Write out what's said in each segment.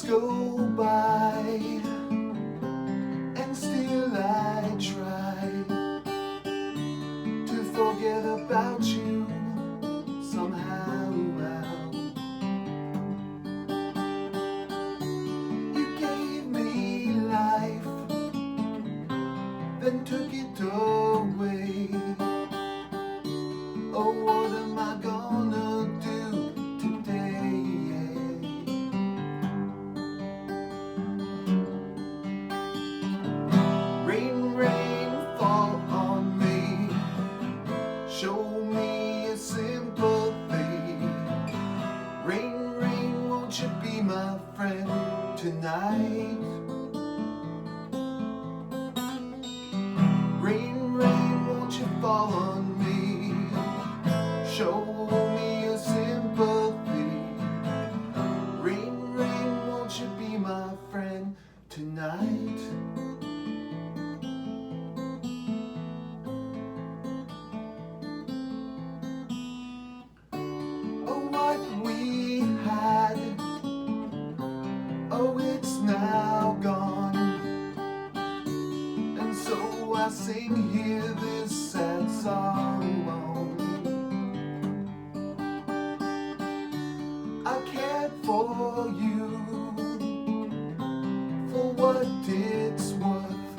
go by, and still I try to forget about you somehow. You gave me life, then took it away. Oh, what am I gonna do today? Rain, rain, fall on me, show me a sympathy. Rain, rain, won't you be my friend tonight? Rain, rain, won't you fall on me, show me a sympathy. Rain, rain, won't you be my friend tonight? Oh, what we had, oh, it's now gone. And so I sing here this sad song. I cared for you for what it's worth,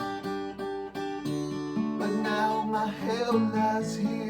but now my hell lies here